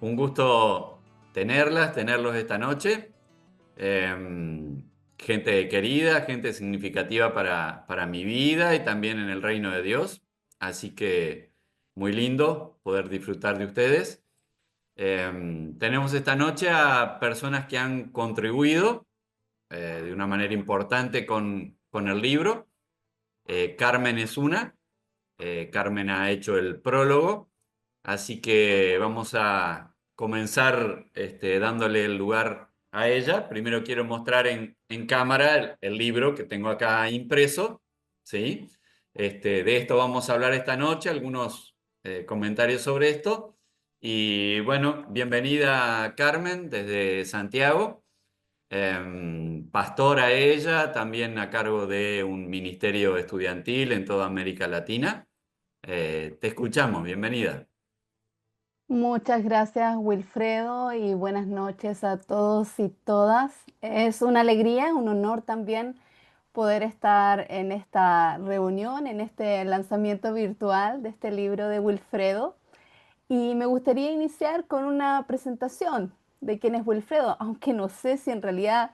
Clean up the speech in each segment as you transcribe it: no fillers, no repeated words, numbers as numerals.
Un gusto tenerlos esta noche. Gente querida, gente significativa para mi vida y también en el reino de Dios. Así que muy lindo poder disfrutar de ustedes. Tenemos esta noche a personas que han contribuido de una manera importante con el libro. Carmen es una. Carmen ha hecho el prólogo. Así que vamos a comenzar dándole el lugar a ella. Primero quiero mostrar en cámara el libro que tengo acá impreso, ¿sí? De esto vamos a hablar esta noche, algunos comentarios sobre esto. Y bueno, bienvenida Carmen desde Santiago, pastora ella, también a cargo de un ministerio estudiantil en toda América Latina. Te escuchamos, bienvenida. Muchas gracias, Wilfredo, y buenas noches a todos y todas. Es una alegría, un honor también poder estar en esta reunión, en este lanzamiento virtual de este libro de Wilfredo. Y me gustaría iniciar con una presentación de quién es Wilfredo, aunque no sé si en realidad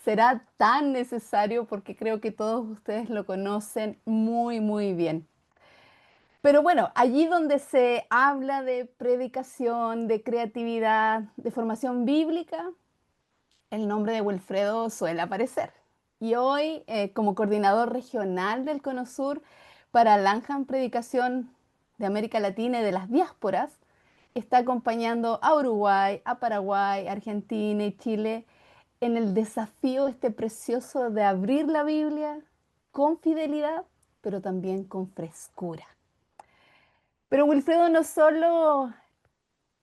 será tan necesario porque creo que todos ustedes lo conocen muy, muy bien. Pero bueno, allí donde se habla de predicación, de creatividad, de formación bíblica, el nombre de Wilfredo suele aparecer. Y hoy, como coordinador regional del CONOSUR para Lanham Predicación de América Latina y de las diásporas, está acompañando a Uruguay, a Paraguay, Argentina y Chile en el desafío este precioso de abrir la Biblia con fidelidad, pero también con frescura. Pero Wilfredo no solo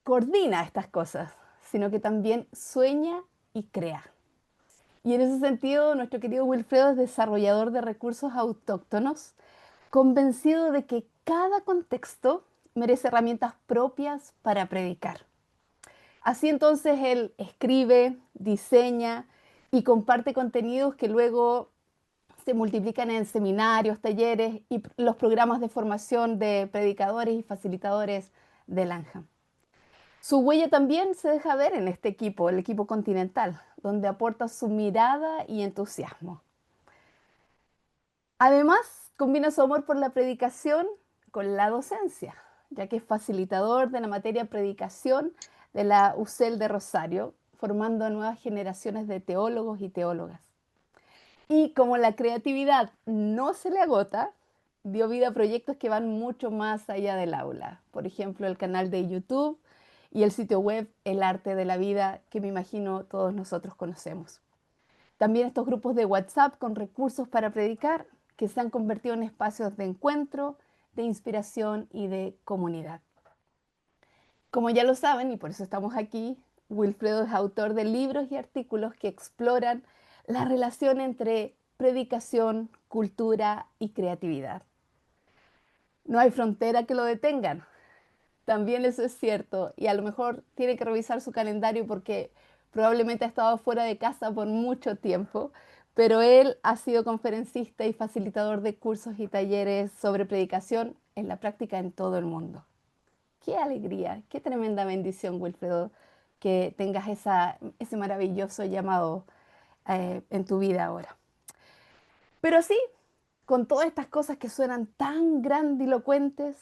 coordina estas cosas, sino que también sueña y crea. Y en ese sentido, nuestro querido Wilfredo es desarrollador de recursos autóctonos, convencido de que cada contexto merece herramientas propias para predicar. Así entonces él escribe, diseña y comparte contenidos que luego se multiplican en seminarios, talleres y los programas de formación de predicadores y facilitadores de Lanham. Su huella también se deja ver en este equipo, el equipo continental, donde aporta su mirada y entusiasmo. Además, combina su amor por la predicación con la docencia, ya que es facilitador de la materia predicación de la UCEL de Rosario, formando a nuevas generaciones de teólogos y teólogas. Y como la creatividad no se le agota, dio vida a proyectos que van mucho más allá del aula. Por ejemplo, el canal de YouTube y el sitio web El Arte de la Vida, que me imagino todos nosotros conocemos. También estos grupos de WhatsApp con recursos para predicar, que se han convertido en espacios de encuentro, de inspiración y de comunidad. Como ya lo saben, y por eso estamos aquí, Wilfredo es autor de libros y artículos que exploran la relación entre predicación, cultura y creatividad. No hay frontera que lo detengan. También eso es cierto. Y a lo mejor tiene que revisar su calendario porque probablemente ha estado fuera de casa por mucho tiempo. Pero él ha sido conferencista y facilitador de cursos y talleres sobre predicación en la práctica en todo el mundo. Qué alegría, qué tremenda bendición, Wilfredo, que tengas ese maravilloso llamado en tu vida ahora. Pero sí, con todas estas cosas que suenan tan grandilocuentes,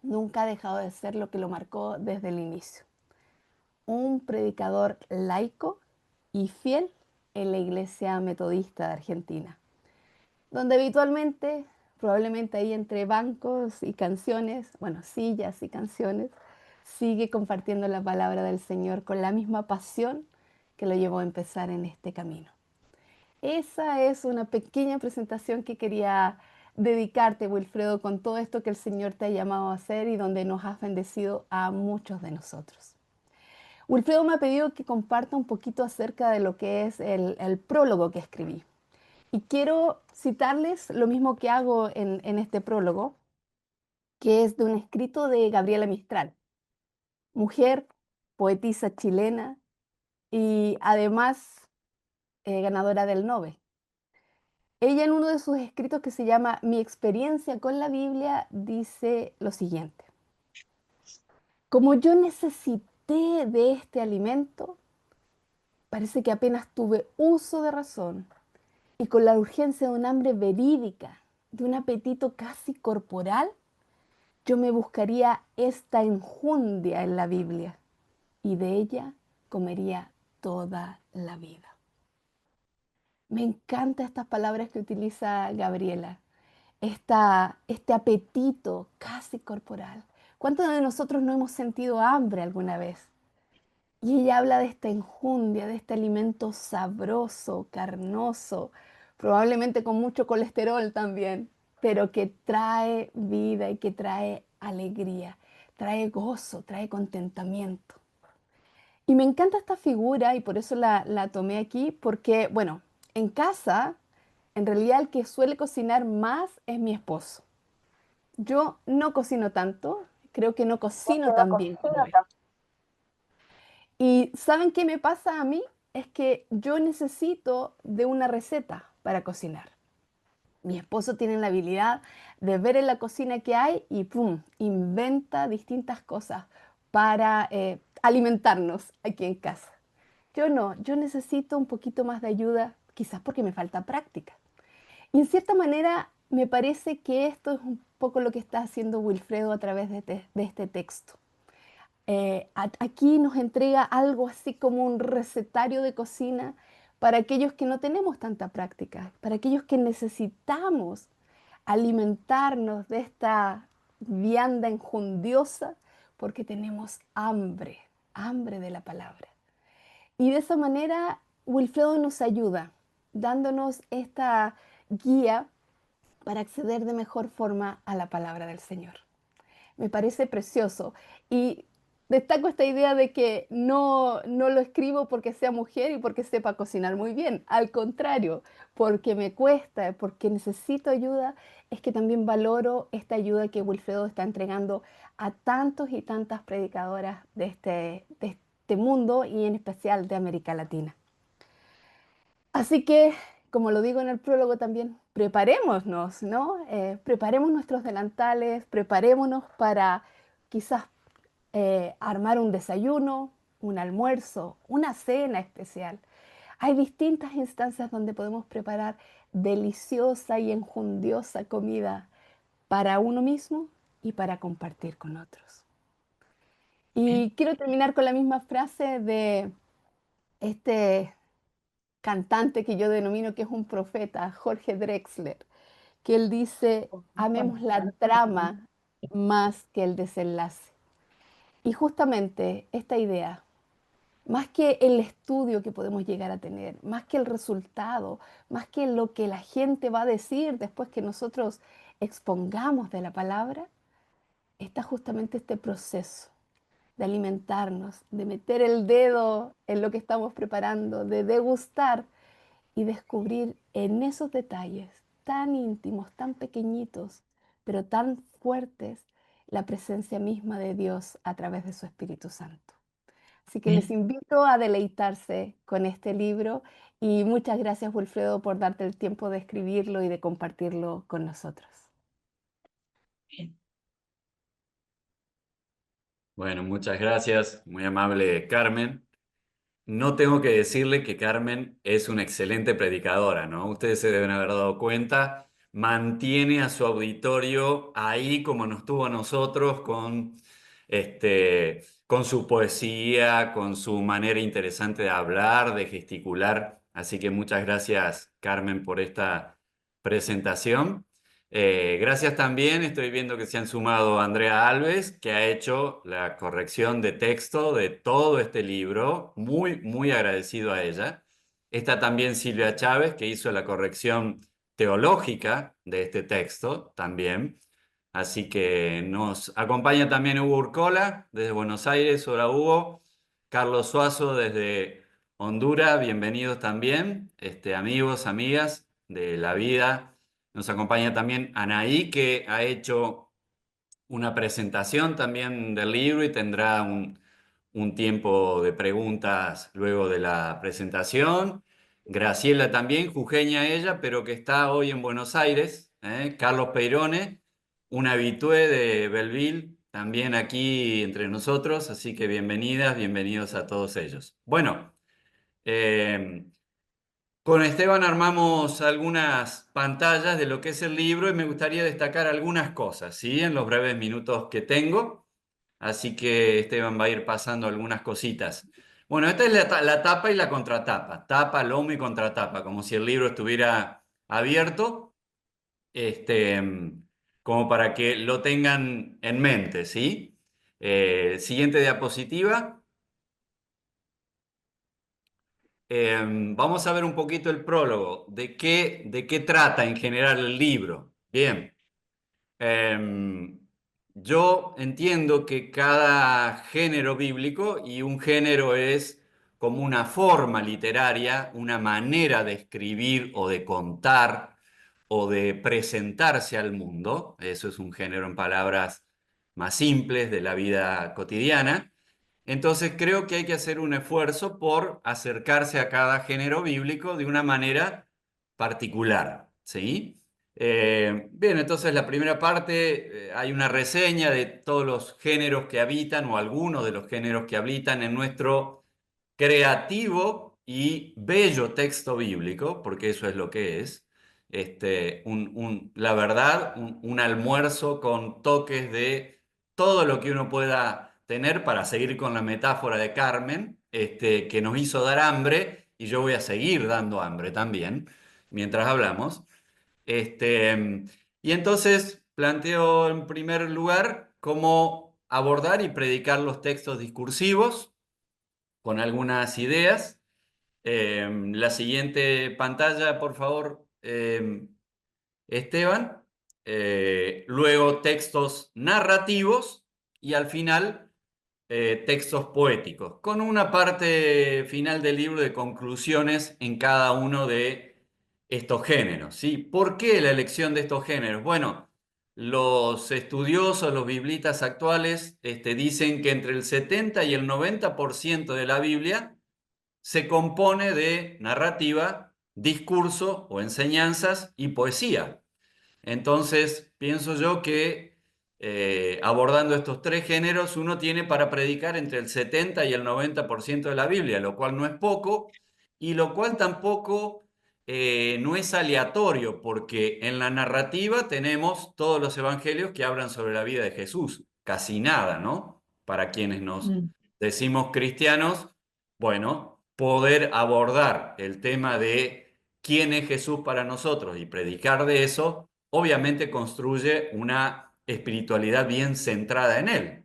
nunca ha dejado de ser lo que lo marcó desde el inicio. Un predicador laico y fiel en la Iglesia Metodista de Argentina, donde habitualmente, probablemente ahí entre bancos y canciones, bueno, sillas y canciones, sigue compartiendo la palabra del Señor con la misma pasión que lo llevó a empezar en este camino. Esa es una pequeña presentación que quería dedicarte, Wilfredo, con todo esto que el Señor te ha llamado a hacer y donde nos has bendecido a muchos de nosotros. Wilfredo me ha pedido que comparta un poquito acerca de lo que es el prólogo que escribí. Y quiero citarles lo mismo que hago en este prólogo, que es de un escrito de Gabriela Mistral, mujer, poetisa chilena y además ganadora del Nobel. Ella en uno de sus escritos que se llama Mi experiencia con la Biblia dice lo siguiente. Como yo necesité disfruté de este alimento, parece que apenas tuve uso de razón y con la urgencia de un hambre verídica, de un apetito casi corporal, yo me buscaría esta enjundia en la Biblia y de ella comería toda la vida. Me encantan estas palabras que utiliza Gabriela, este apetito casi corporal. ¿Cuántos de nosotros no hemos sentido hambre alguna vez? Y ella habla de esta enjundia, de este alimento sabroso, carnoso, probablemente con mucho colesterol también, pero que trae vida y que trae alegría, trae gozo, trae contentamiento. Y me encanta esta figura y por eso la tomé aquí, porque, bueno, en casa, en realidad el que suele cocinar más es mi esposo. Yo no cocino tanto, creo que no cocino tan bien como él. Y ¿saben qué me pasa a mí? Es que yo necesito de una receta para cocinar. Mi esposo tiene la habilidad de ver en la cocina qué hay y ¡pum! Inventa distintas cosas para alimentarnos aquí en casa. Yo no, yo necesito un poquito más de ayuda, quizás porque me falta práctica. Y en cierta manera me parece que esto es un poco lo que está haciendo Wilfredo a través de este texto. Aquí nos entrega algo así como un recetario de cocina para aquellos que no tenemos tanta práctica, para aquellos que necesitamos alimentarnos de esta vianda enjundiosa porque tenemos hambre, hambre de la palabra. Y de esa manera Wilfredo nos ayuda, dándonos esta guía para acceder de mejor forma a la palabra del Señor. Me parece precioso. Y destaco esta idea de que no lo escribo porque sea mujer y porque sepa cocinar muy bien. Al contrario, porque me cuesta, porque necesito ayuda, es que también valoro esta ayuda que Wilfredo está entregando a tantos y tantas predicadoras de este mundo y en especial de América Latina. Así que, como lo digo en el prólogo también, preparémonos, ¿no? Preparemos nuestros delantales, preparémonos para quizás armar un desayuno, un almuerzo, una cena especial. Hay distintas instancias donde podemos preparar deliciosa y enjundiosa comida para uno mismo y para compartir con otros. Y quiero terminar con la misma frase de este cantante que yo denomino que es un profeta, Jorge Drexler, que él dice, amemos la trama más que el desenlace. Y justamente esta idea, más que el estudio que podemos llegar a tener, más que el resultado, más que lo que la gente va a decir después que nosotros expongamos de la palabra, está justamente este proceso de alimentarnos, de meter el dedo en lo que estamos preparando, de degustar y descubrir en esos detalles tan íntimos, tan pequeñitos, pero tan fuertes, la presencia misma de Dios a través de su Espíritu Santo. Así que les invito a deleitarse con este libro y muchas gracias, Wilfredo, por darte el tiempo de escribirlo y de compartirlo con nosotros. Bueno, muchas gracias, muy amable Carmen. No tengo que decirle que Carmen es una excelente predicadora, ¿no? Ustedes se deben haber dado cuenta, mantiene a su auditorio ahí como nos tuvo a nosotros, con su poesía, con su manera interesante de hablar, de gesticular. Así que muchas gracias, Carmen, por esta presentación. Gracias también, estoy viendo que se han sumado Andrea Alves, que ha hecho la corrección de texto de todo este libro. Muy, muy agradecido a ella. Está también Silvia Chávez, que hizo la corrección teológica de este texto también. Así que nos acompaña también Hugo Urcola, desde Buenos Aires. Hola, Hugo. Carlos Suazo, desde Honduras. Bienvenidos también, amigos, amigas de la vida. Nos acompaña también Anaí, que ha hecho una presentación también del libro y tendrá un tiempo de preguntas luego de la presentación. Graciela también, jujeña ella, pero que está hoy en Buenos Aires. Carlos Peirone, un habitué de Belleville, también aquí entre nosotros, así que bienvenidas, bienvenidos a todos ellos. Bueno, eh, con Esteban armamos algunas pantallas de lo que es el libro y me gustaría destacar algunas cosas, ¿sí? En los breves minutos que tengo. Así que Esteban va a ir pasando algunas cositas. Bueno, esta es la tapa y la contratapa. Tapa, lomo y contratapa, como si el libro estuviera abierto, este, como para que lo tengan en mente, ¿sí? Siguiente diapositiva. Vamos a ver un poquito el prólogo. De qué trata en general el libro? Bien. Em, yo entiendo que cada género bíblico, y un género es como una forma literaria, una manera de escribir o de contar o de presentarse al mundo, eso es un género en palabras más simples de la vida cotidiana. Entonces creo que hay que hacer un esfuerzo por acercarse a cada género bíblico de una manera particular, ¿sí? Bien, entonces la primera parte, hay una reseña de todos los géneros que habitan o algunos de los géneros que habitan en nuestro creativo y bello texto bíblico, porque eso es lo que es. La verdad, un almuerzo con toques de todo lo que uno pueda tener para seguir con la metáfora de Carmen, que nos hizo dar hambre y yo voy a seguir dando hambre también mientras hablamos. Este, y entonces planteo en primer lugar cómo abordar y predicar los textos discursivos con algunas ideas. La siguiente pantalla, por favor, Esteban. Luego textos narrativos y al final textos poéticos, con una parte final del libro de conclusiones en cada uno de estos géneros, ¿sí? ¿Por qué la elección de estos géneros? Bueno, los estudiosos, los biblitas actuales, dicen que entre el 70 y el 90% de la Biblia se compone de narrativa, discurso o enseñanzas y poesía. Entonces, pienso yo que abordando estos tres géneros, uno tiene para predicar entre el 70 y el 90% de la Biblia, lo cual no es poco, y lo cual tampoco no es aleatorio, porque en la narrativa tenemos todos los evangelios que hablan sobre la vida de Jesús, casi nada, ¿no? Para quienes nos Mm. decimos cristianos, bueno, poder abordar el tema de quién es Jesús para nosotros y predicar de eso obviamente construye una espiritualidad bien centrada en él.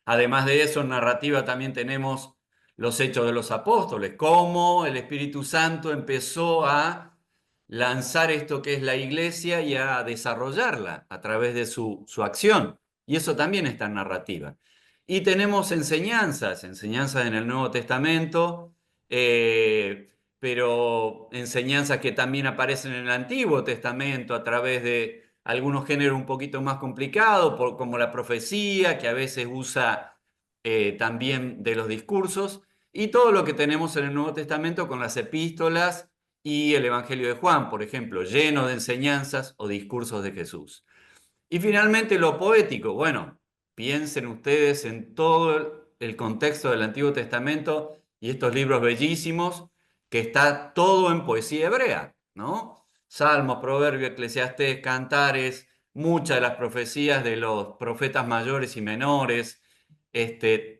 Además de eso, en narrativa también tenemos los hechos de los apóstoles, cómo el Espíritu Santo empezó a lanzar esto que es la iglesia y a desarrollarla a través de su acción. Y eso también está en narrativa. Y tenemos enseñanzas en el Nuevo Testamento, pero enseñanzas que también aparecen en el Antiguo Testamento a través de algunos géneros un poquito más complicados, como la profecía, que a veces usa también de los discursos, y todo lo que tenemos en el Nuevo Testamento con las epístolas y el Evangelio de Juan, por ejemplo, lleno de enseñanzas o discursos de Jesús. Y finalmente lo poético. Bueno, piensen ustedes en todo el contexto del Antiguo Testamento y estos libros bellísimos, que está todo en poesía hebrea, ¿no? Salmos, Proverbios, Eclesiastés, Cantares, muchas de las profecías de los profetas mayores y menores,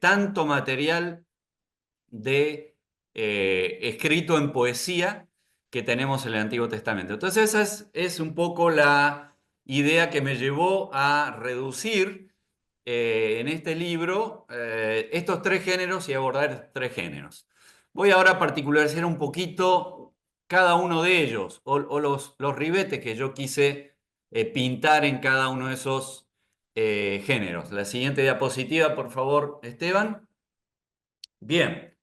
tanto material de escrito en poesía que tenemos en el Antiguo Testamento. Entonces esa es un poco la idea que me llevó a reducir en este libro estos tres géneros y abordar tres géneros. Voy ahora a particularizar un poquito cada uno de ellos o los ribetes que yo quise pintar en cada uno de esos géneros. La siguiente diapositiva, por favor, Esteban. Bien,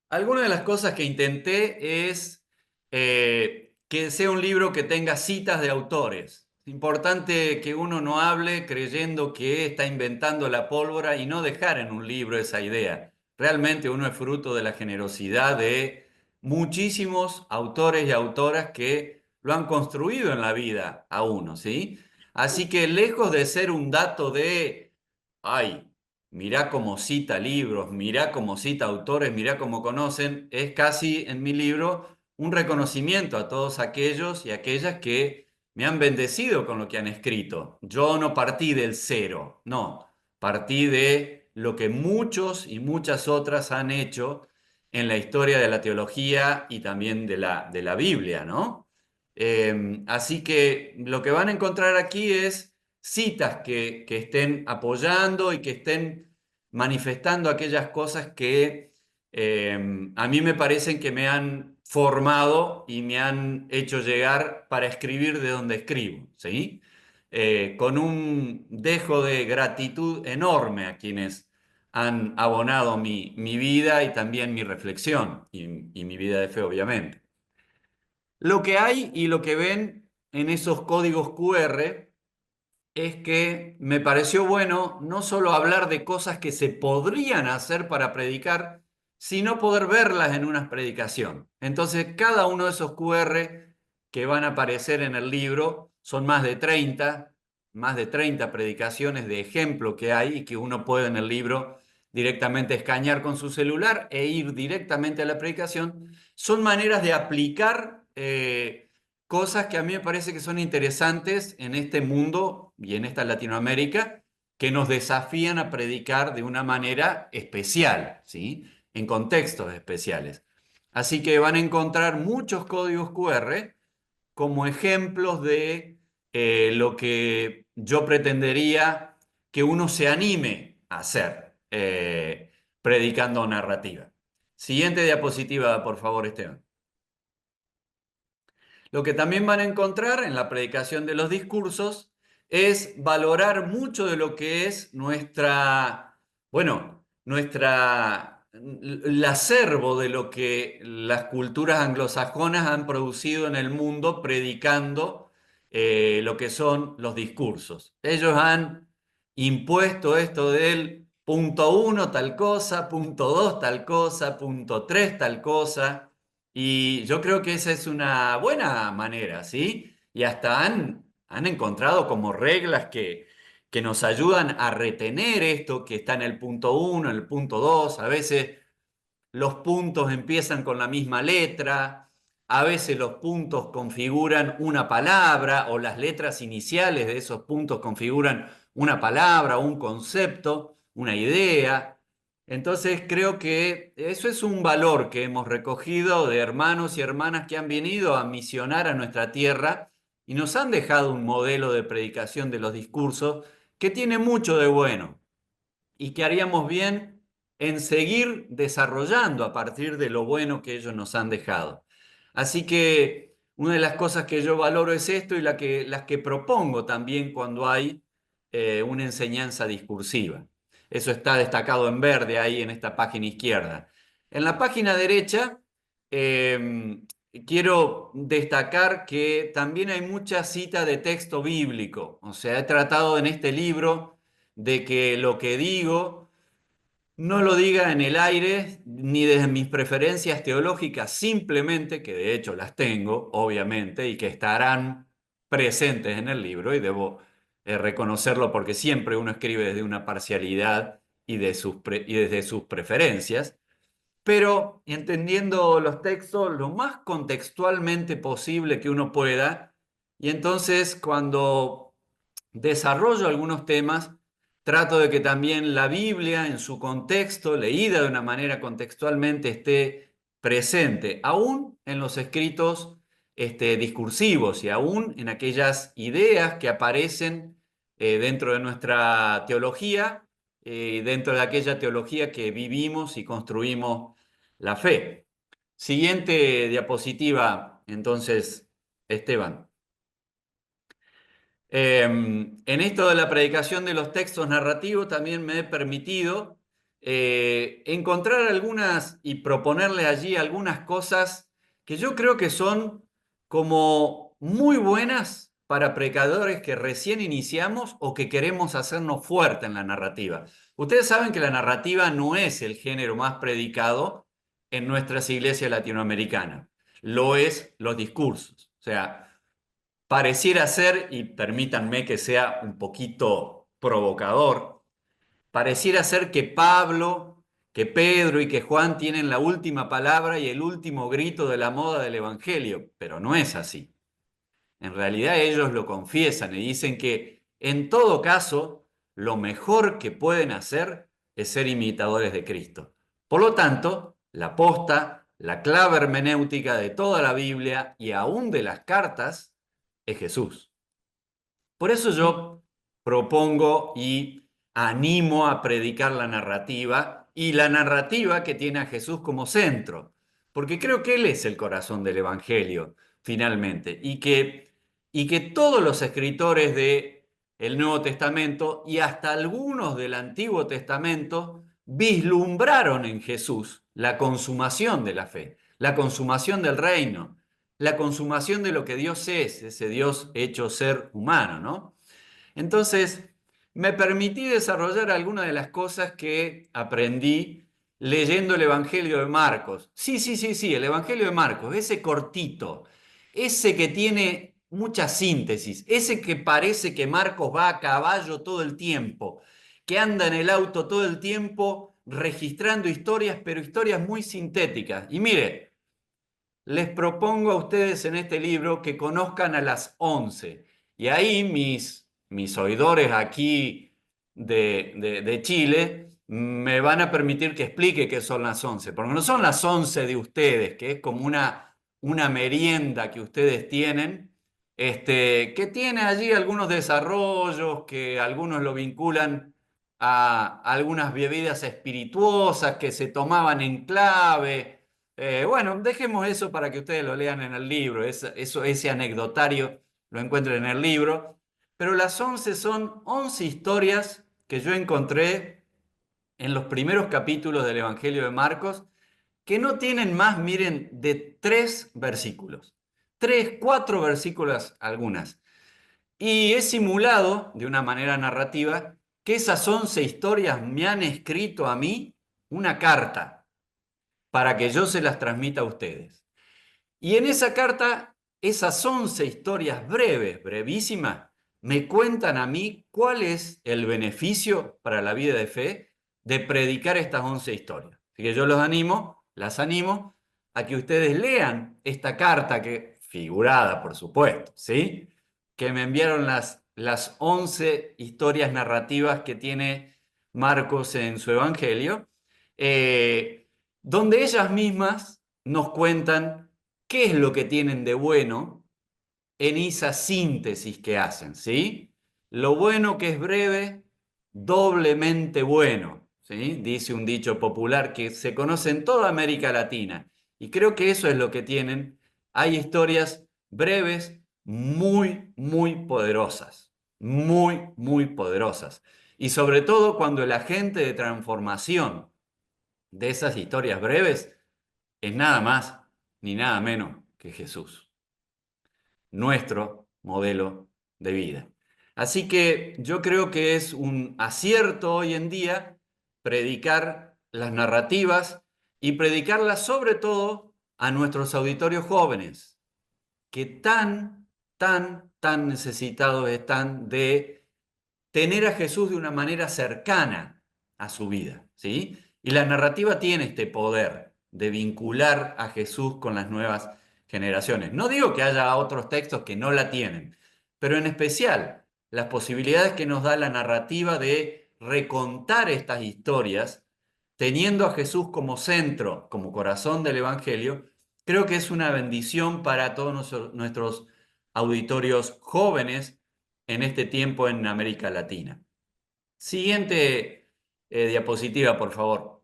algunas de las cosas que intenté es que sea un libro que tenga citas de autores. Es importante que uno no hable creyendo que está inventando la pólvora y no dejar en un libro esa idea. Realmente uno es fruto de la generosidad de muchísimos autores y autoras que lo han construido en la vida a uno, ¿sí? Así que lejos de ser un dato de, ay, mirá cómo cita libros, mirá cómo cita autores, mirá cómo conocen, es casi en mi libro un reconocimiento a todos aquellos y aquellas que me han bendecido con lo que han escrito. Yo no partí del cero, no, partí de lo que muchos y muchas otras han hecho en la historia de la teología y también de la Biblia, ¿no? Así que lo que van a encontrar aquí es citas que estén apoyando y que estén manifestando aquellas cosas que a mí me parecen que me han formado y me han hecho llegar para escribir de donde escribo, ¿sí? Con un dejo de gratitud enorme a quienes han abonado mi vida y también mi reflexión y mi vida de fe, obviamente. Lo que hay y lo que ven en esos códigos QR es que me pareció bueno no solo hablar de cosas que se podrían hacer para predicar, sino poder verlas en una predicación. Entonces, cada uno de esos QR que van a aparecer en el libro son más de 30 predicaciones de ejemplo que hay y que uno puede en el libro directamente escanear con su celular e ir directamente a la predicación. Son maneras de aplicar cosas que a mí me parece que son interesantes en este mundo y en esta Latinoamérica, que nos desafían a predicar de una manera especial, ¿sí? En contextos especiales. Así que van a encontrar muchos códigos QR como ejemplos de lo que yo pretendería que uno se anime a hacer predicando narrativa. Siguiente diapositiva, por favor, Esteban. Lo que también van a encontrar en la predicación de los discursos es valorar mucho de lo que es el acervo de lo que las culturas anglosajonas han producido en el mundo predicando lo que son los discursos. Ellos han impuesto esto del punto uno tal cosa, punto 2 tal cosa, punto 3 tal cosa. Y yo creo que esa es una buena manera, ¿sí? Y hasta han encontrado como reglas que nos ayudan a retener esto que está en el punto uno, en el punto 2. A veces los puntos empiezan con la misma letra, a veces los puntos configuran una palabra o las letras iniciales de esos puntos configuran una palabra, un concepto, una idea. Entonces creo que eso es un valor que hemos recogido de hermanos y hermanas que han venido a misionar a nuestra tierra y nos han dejado un modelo de predicación de los discursos que tiene mucho de bueno y que haríamos bien en seguir desarrollando a partir de lo bueno que ellos nos han dejado. Así que una de las cosas que yo valoro es esto y las que propongo también cuando hay una enseñanza discursiva. Eso está destacado en verde ahí en esta página izquierda. En la página derecha eh, quiero destacar que también hay mucha cita de texto bíblico. O sea, he tratado en este libro de que lo que digo no lo diga en el aire ni desde mis preferencias teológicas, simplemente, que de hecho las tengo, obviamente, y que estarán presentes en el libro, y debo reconocerlo porque siempre uno escribe desde una parcialidad y desde sus preferencias, pero entendiendo los textos lo más contextualmente posible que uno pueda, y entonces cuando desarrollo algunos temas, trato de que también la Biblia en su contexto, leída de una manera contextualmente, esté presente, aún en los escritos discursivos y aún en aquellas ideas que aparecen dentro de nuestra teología, dentro de aquella teología que vivimos y construimos la fe. Siguiente diapositiva, entonces, Esteban. En esto de la predicación de los textos narrativos también me he permitido encontrar algunas y proponerle allí algunas cosas que yo creo que son como muy buenas para predicadores que recién iniciamos o que queremos hacernos fuerte en la narrativa. Ustedes saben que la narrativa no es el género más predicado en nuestras iglesias latinoamericanas, lo es los discursos. O sea, pareciera ser, y permítanme que sea un poquito provocador, pareciera ser que Pablo, que Pedro y que Juan tienen la última palabra y el último grito de la moda del Evangelio, pero no es así. En realidad ellos lo confiesan y dicen que en todo caso lo mejor que pueden hacer es ser imitadores de Cristo. Por lo tanto, la posta, la clave hermenéutica de toda la Biblia y aún de las cartas es Jesús. Por eso yo propongo y animo a predicar la narrativa y la narrativa que tiene a Jesús como centro, porque creo que Él es el corazón del Evangelio, finalmente, y que todos los escritores del Nuevo Testamento y hasta algunos del Antiguo Testamento vislumbraron en Jesús la consumación de la fe, la consumación del reino, la consumación de lo que Dios es, ese Dios hecho ser humano, ¿no? Entonces, me permití desarrollar algunas de las cosas que aprendí leyendo el Evangelio de Marcos. Sí, sí, sí, sí, el Evangelio de Marcos, ese cortito, ese que tiene mucha síntesis, ese que parece que Marcos va a caballo todo el tiempo, que anda en el auto todo el tiempo registrando historias, pero historias muy sintéticas. Y mire, les propongo a ustedes en este libro que conozcan a las 11. Y ahí mis oidores aquí de Chile me van a permitir que explique qué son las 11, porque no son las 11 de ustedes, que es como una merienda que ustedes tienen, que tiene allí algunos desarrollos, que algunos lo vinculan a algunas bebidas espirituosas que se tomaban en clave. Bueno, dejemos eso para que ustedes lo lean en el libro, ese anecdotario lo encuentren en el libro, pero las 11 son 11 historias que yo encontré en los primeros capítulos del Evangelio de Marcos, que no tienen más, miren, de 3 versículos, 3, 4 versículos algunas. Y he simulado de una manera narrativa que esas 11 historias me han escrito a mí una carta para que yo se las transmita a ustedes. Y en esa carta, esas 11 historias breves, brevísimas, me cuentan a mí cuál es el beneficio para la vida de fe de predicar estas 11 historias. Así que yo las animo a que ustedes lean esta carta que, figurada por supuesto, ¿sí? Que me enviaron las 11 historias narrativas que tiene Marcos en su Evangelio, donde ellas mismas nos cuentan qué es lo que tienen de bueno en esa síntesis que hacen, ¿sí? Lo bueno que es breve, doblemente bueno, ¿sí? Dice un dicho popular que se conoce en toda América Latina. Y creo que eso es lo que tienen. Hay historias breves, muy, muy poderosas, muy, muy poderosas. Y sobre todo cuando el agente de transformación de esas historias breves es nada más ni nada menos que Jesús, nuestro modelo de vida. Así que yo creo que es un acierto hoy en día predicar las narrativas y predicarlas sobre todo a nuestros auditorios jóvenes, que tan necesitados están de tener a Jesús de una manera cercana a su vida, ¿sí? Y la narrativa tiene este poder de vincular a Jesús con las nuevas generaciones. No digo que haya otros textos que no la tienen, pero en especial las posibilidades que nos da la narrativa de recontar estas historias, teniendo a Jesús como centro, como corazón del Evangelio, creo que es una bendición para todos nuestros auditorios jóvenes en este tiempo en América Latina. Siguiente diapositiva, por favor.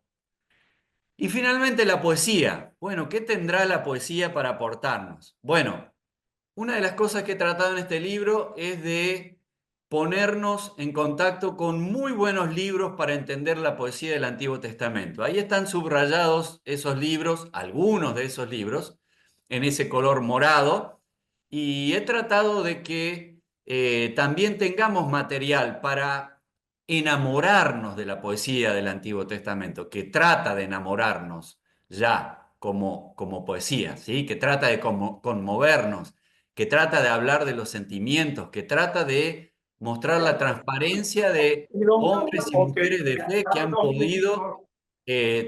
Y finalmente la poesía. Bueno, ¿qué tendrá la poesía para aportarnos? Bueno, una de las cosas que he tratado en este libro es de ponernos en contacto con muy buenos libros para entender la poesía del Antiguo Testamento. Ahí están subrayados esos libros, algunos de esos libros, en ese color morado, y he tratado de que también tengamos material para enamorarnos de la poesía del Antiguo Testamento, que trata de enamorarnos ya como poesía, ¿sí? Que trata de conmovernos, que trata de hablar de los sentimientos, que trata de mostrar la transparencia de hombres y mujeres de fe que han podido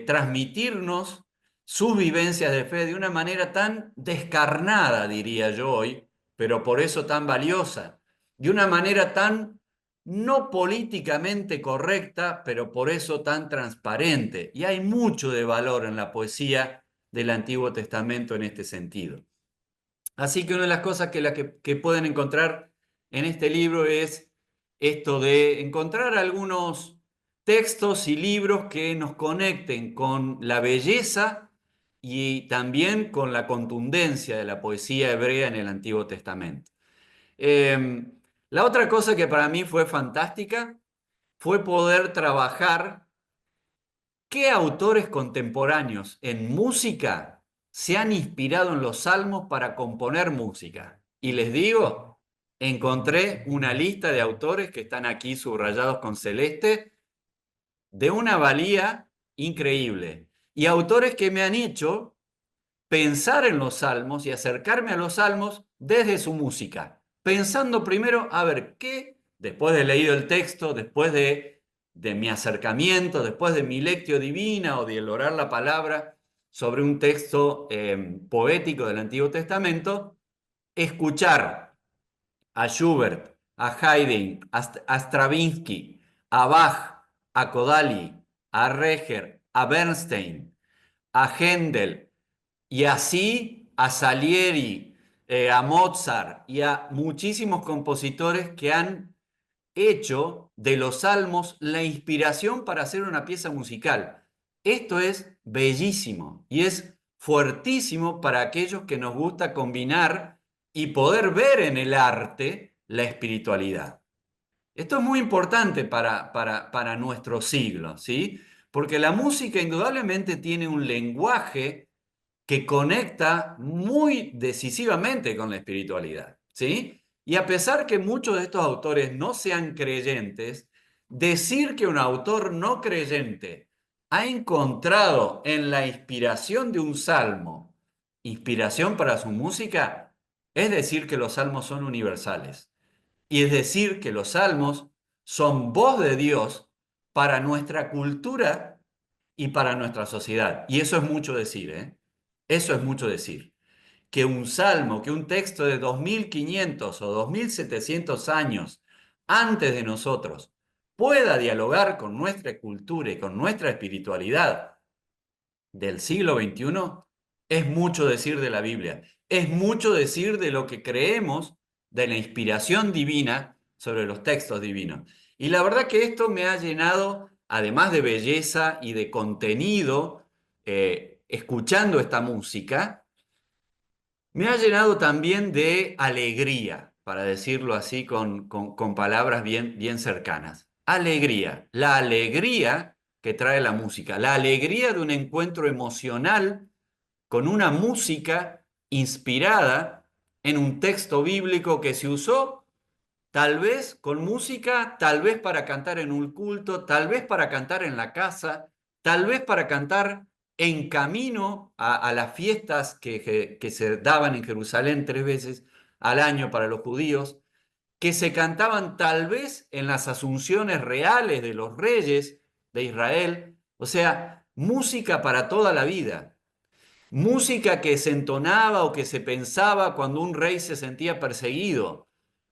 transmitirnos sus vivencias de fe de una manera tan descarnada, diría yo hoy, pero por eso tan valiosa, de una manera tan no políticamente correcta, pero por eso tan transparente. Y hay mucho de valor en la poesía del Antiguo Testamento en este sentido. Así que una de las cosas que pueden encontrar en este libro es esto de encontrar algunos textos y libros que nos conecten con la belleza y también con la contundencia de la poesía hebrea en el Antiguo Testamento. La otra cosa que para mí fue fantástica fue poder trabajar qué autores contemporáneos en música se han inspirado en los salmos para componer música. Y les digo, encontré una lista de autores que están aquí subrayados con celeste de una valía increíble. Y autores que me han hecho pensar en los salmos y acercarme a los salmos desde su música, pensando primero, a ver, ¿qué? Después de leído el texto, después de mi acercamiento, después de mi lectio divina o de orar la palabra sobre un texto poético del Antiguo Testamento, escuchar a Schubert, a Haydn, a Stravinsky, a Bach, a Kodali, a Reger, a Bernstein, a Händel, y así a Salieri, a Mozart y a muchísimos compositores que han hecho de los salmos la inspiración para hacer una pieza musical. Esto es bellísimo y es fuertísimo para aquellos que nos gusta combinar y poder ver en el arte la espiritualidad. Esto es muy importante para nuestro siglo, ¿sí? Porque la música indudablemente tiene un lenguaje que conecta muy decisivamente con la espiritualidad, ¿sí? Y a pesar que muchos de estos autores no sean creyentes, decir que un autor no creyente ha encontrado en la inspiración de un salmo inspiración para su música, es decir que los salmos son universales. Y es decir que los salmos son voz de Dios para nuestra cultura y para nuestra sociedad. Y eso es mucho decir, ¿eh? Eso es mucho decir. Que un salmo, que un texto de 2500 o 2700 años antes de nosotros pueda dialogar con nuestra cultura y con nuestra espiritualidad del siglo XXI, es mucho decir de la Biblia. Es mucho decir de lo que creemos de la inspiración divina sobre los textos divinos. Y la verdad que esto me ha llenado, además de belleza y de contenido, escuchando esta música, me ha llenado también de alegría, para decirlo así con palabras bien cercanas. Alegría, la alegría que trae la música, la alegría de un encuentro emocional con una música inspirada en un texto bíblico que se usó tal vez con música, tal vez para cantar en un culto, tal vez para cantar en la casa, tal vez para cantar en camino a las fiestas que se daban en Jerusalén 3 veces al año para los judíos, que se cantaban tal vez en las asunciones reales de los reyes de Israel, o sea, música para toda la vida. Música que se entonaba o que se pensaba cuando un rey se sentía perseguido,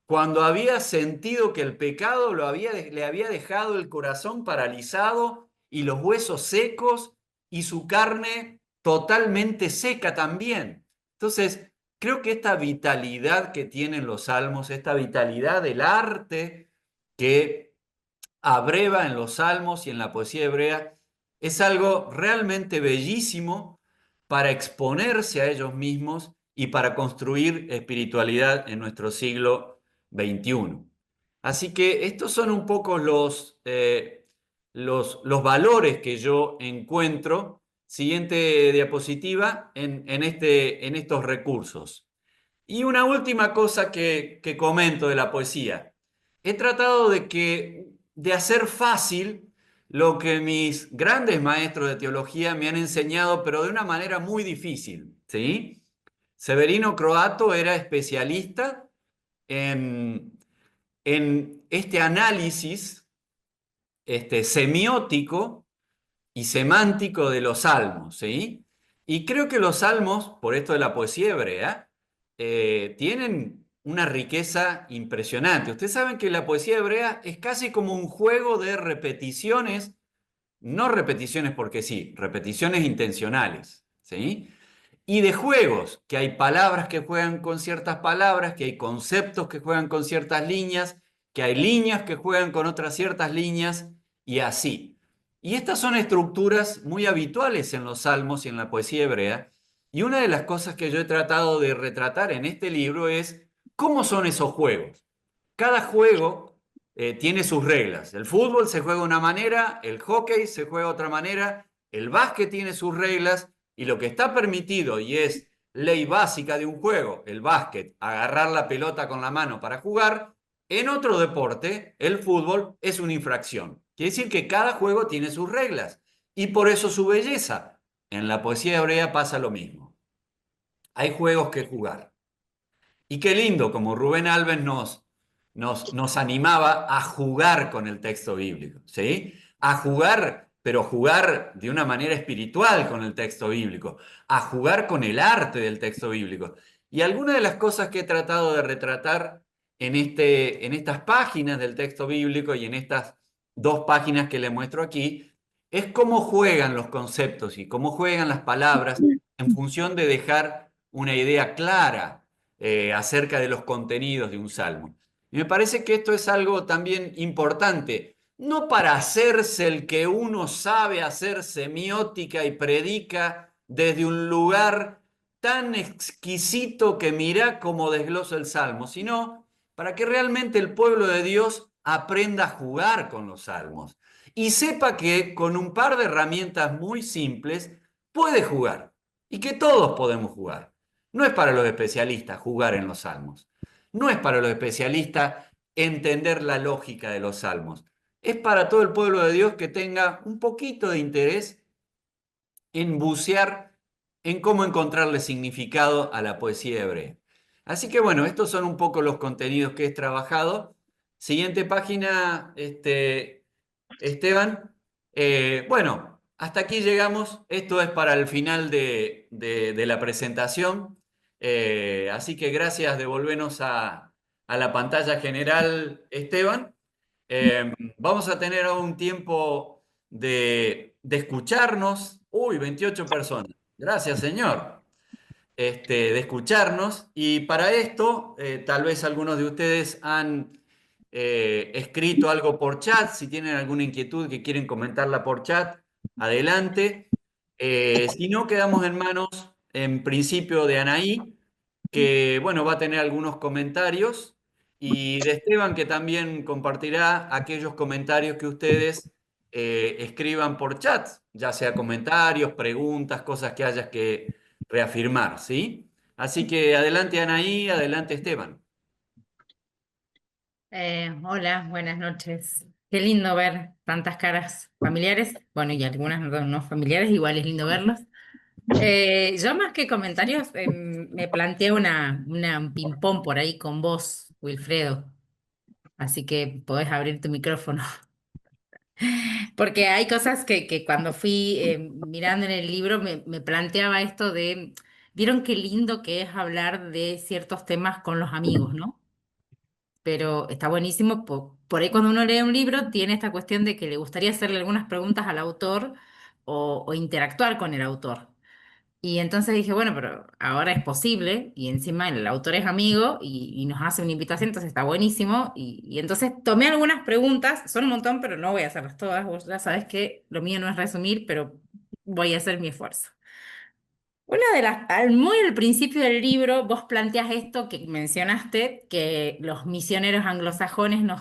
cuando había sentido que el pecado le había dejado el corazón paralizado y los huesos secos y su carne totalmente seca también. Entonces, creo que esta vitalidad que tienen los salmos, esta vitalidad del arte que abreva en los salmos y en la poesía hebrea, es algo realmente bellísimo para exponerse a ellos mismos y para construir espiritualidad en nuestro siglo XXI. Así que estos son un poco los valores que yo encuentro. Siguiente diapositiva en estos recursos. Y una última cosa que comento de la poesía. He tratado de hacer fácil lo que mis grandes maestros de teología me han enseñado, pero de una manera muy difícil, ¿sí? Severino Croato era especialista en, en este análisis semiótico y semántico de los salmos, ¿sí? Y creo que los salmos, por esto de la poesía hebrea, tienen una riqueza impresionante. Ustedes saben que la poesía hebrea es casi como un juego de repeticiones, no repeticiones porque sí, repeticiones intencionales, ¿sí? Y de juegos, que hay palabras que juegan con ciertas palabras, que hay conceptos que juegan con ciertas líneas, que hay líneas que juegan con otras ciertas líneas, y así. Y estas son estructuras muy habituales en los salmos y en la poesía hebrea. Y una de las cosas que yo he tratado de retratar en este libro es cómo son esos juegos. Cada juego tiene sus reglas. El fútbol se juega de una manera, el hockey se juega de otra manera, el básquet tiene sus reglas y lo que está permitido y es ley básica de un juego, el básquet, agarrar la pelota con la mano para jugar, en otro deporte, el fútbol, es una infracción. Quiere decir que cada juego tiene sus reglas y por eso su belleza. En la poesía hebrea pasa lo mismo. Hay juegos que jugar. Y qué lindo, como Rubén Alves nos animaba a jugar con el texto bíblico, ¿sí? A jugar, pero jugar de una manera espiritual con el texto bíblico, a jugar con el arte del texto bíblico. Y algunas de las cosas que he tratado de retratar en estas páginas del texto bíblico y en estas dos páginas que le muestro aquí, es cómo juegan los conceptos y cómo juegan las palabras en función de dejar una idea clara acerca de los contenidos de un salmo. Y me parece que esto es algo también importante, no para hacerse el que uno sabe hacer semiótica y predica desde un lugar tan exquisito que mira cómo desglosa el salmo, sino para que realmente el pueblo de Dios aprenda a jugar con los salmos y sepa que con un par de herramientas muy simples puede jugar y que todos podemos jugar. No es para los especialistas jugar en los salmos. No es para los especialistas entender la lógica de los salmos. Es para todo el pueblo de Dios que tenga un poquito de interés en bucear en cómo encontrarle significado a la poesía hebrea. Así que bueno, estos son un poco los contenidos que he trabajado. Siguiente página, Esteban. Bueno, hasta aquí llegamos. Esto es para el final de la presentación. Así que gracias, devolvernos a la pantalla general, Esteban. Vamos a tener ahora un tiempo de escucharnos. Uy, 28 personas. Gracias, señor. De escucharnos. Y para esto, tal vez algunos de ustedes han escrito algo por chat. Si tienen alguna inquietud que quieren comentarla por chat, adelante. Si no, quedamos en manos, en principio, de Anaí, que bueno, va a tener algunos comentarios, y de Esteban, que también compartirá aquellos comentarios que ustedes escriban por chat, ya sea comentarios, preguntas, cosas que hayas que reafirmar, ¿sí? Así que adelante Anaí, adelante Esteban. Hola, buenas noches. Qué lindo ver tantas caras familiares, bueno, y algunas no familiares, igual es lindo verlos. Yo más que comentarios, me planteé un ping-pong por ahí con vos, Wilfredo, así que podés abrir tu micrófono, porque hay cosas que cuando fui mirando en el libro me planteaba esto de, vieron qué lindo que es hablar de ciertos temas con los amigos, ¿no? Pero está buenísimo. Por ahí cuando uno lee un libro tiene esta cuestión de que le gustaría hacerle algunas preguntas al autor o interactuar con el autor. Y entonces dije, bueno, pero ahora es posible y encima el autor es amigo y nos hace una invitación, entonces está buenísimo. Y entonces tomé algunas preguntas, son un montón, pero no voy a hacerlas todas. Vos ya sabes que lo mío no es resumir, pero voy a hacer mi esfuerzo. Una de muy al principio del libro, vos planteas esto que mencionaste, que los misioneros anglosajones nos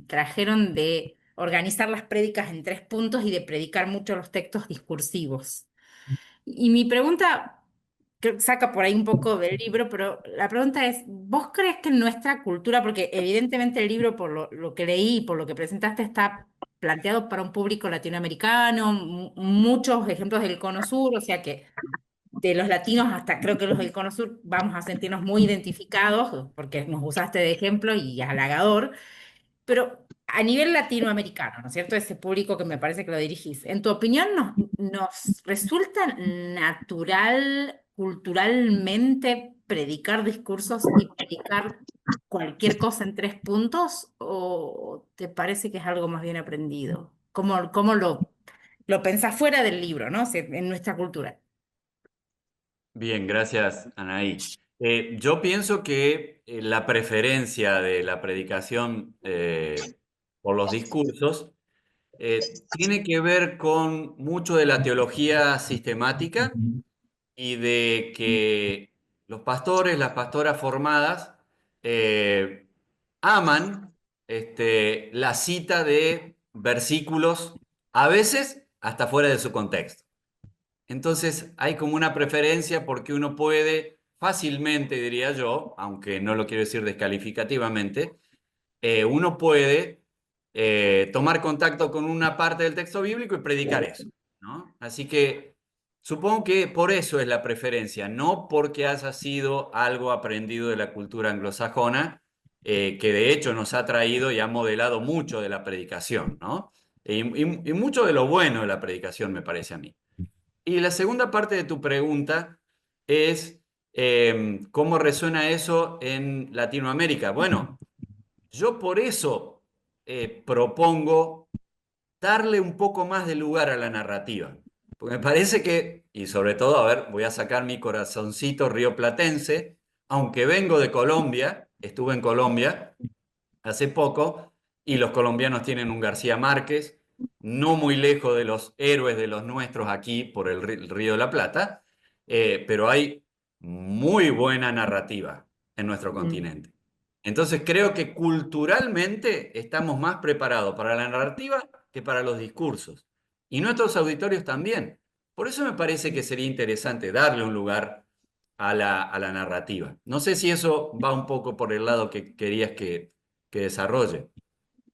trajeron de organizar las prédicas en tres puntos y de predicar mucho los textos discursivos. Y mi pregunta, creo que saca por ahí un poco del libro, pero la pregunta es, ¿vos crees que en nuestra cultura, porque evidentemente el libro, por lo que leí y por lo que presentaste, está planteado para un público latinoamericano, muchos ejemplos del Cono Sur, o sea que de los latinos hasta creo que los del Cono Sur vamos a sentirnos muy identificados, porque nos usaste de ejemplo y halagador, pero a nivel latinoamericano, ¿no es cierto? Ese público que me parece que lo dirigís, ¿en tu opinión nos resulta natural culturalmente predicar discursos y predicar cualquier cosa en 3 puntos? ¿O te parece que es algo más bien aprendido? ¿Cómo lo pensás fuera del libro, ¿no? O sea, en nuestra cultura. Bien, gracias, Anaí. Yo pienso que la preferencia de la predicación por los discursos tiene que ver con mucho de la teología sistemática y de que los pastores, las pastoras formadas, eh, aman la cita de versículos, a veces hasta fuera de su contexto. Entonces hay como una preferencia porque uno puede fácilmente, diría yo, aunque no lo quiero decir descalificativamente, uno puede tomar contacto con una parte del texto bíblico y predicar eso, ¿no? Así que supongo que por eso es la preferencia, no porque haya sido algo aprendido de la cultura anglosajona, que de hecho nos ha traído y ha modelado mucho de la predicación, ¿no? Y mucho de lo bueno de la predicación, me parece a mí. Y la segunda parte de tu pregunta es, ¿cómo resuena eso en Latinoamérica? Bueno, yo por eso propongo darle un poco más de lugar a la narrativa. Porque me parece que, y sobre todo, a ver, voy a sacar mi corazoncito rioplatense, aunque vengo de Colombia, estuve en Colombia hace poco, y los colombianos tienen un García Márquez, no muy lejos de los héroes de los nuestros aquí por el Río de la Plata, pero hay muy buena narrativa en nuestro Mm. continente. Entonces creo que culturalmente estamos más preparados para la narrativa que para los discursos. Y nuestros auditorios también. Por eso me parece que sería interesante darle un lugar a la narrativa. No sé si eso va un poco por el lado que querías que desarrolle.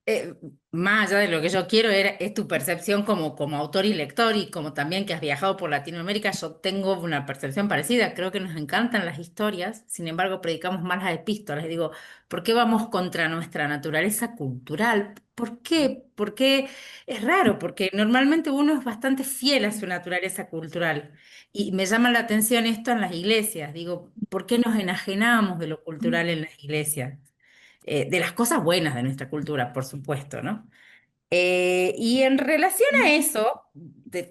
eh, Más allá de lo que yo quiero, es tu percepción como autor y lector y como también que has viajado por Latinoamérica, yo tengo una percepción parecida, creo que nos encantan las historias, sin embargo predicamos más las epístolas. Y digo, ¿por qué vamos contra nuestra naturaleza cultural? ¿Por qué? Porque es raro, porque normalmente uno es bastante fiel a su naturaleza cultural. Y me llama la atención esto en las iglesias, digo, ¿por qué nos enajenamos de lo cultural en las iglesias? De las cosas buenas de nuestra cultura, por supuesto, ¿no? Y en relación a eso,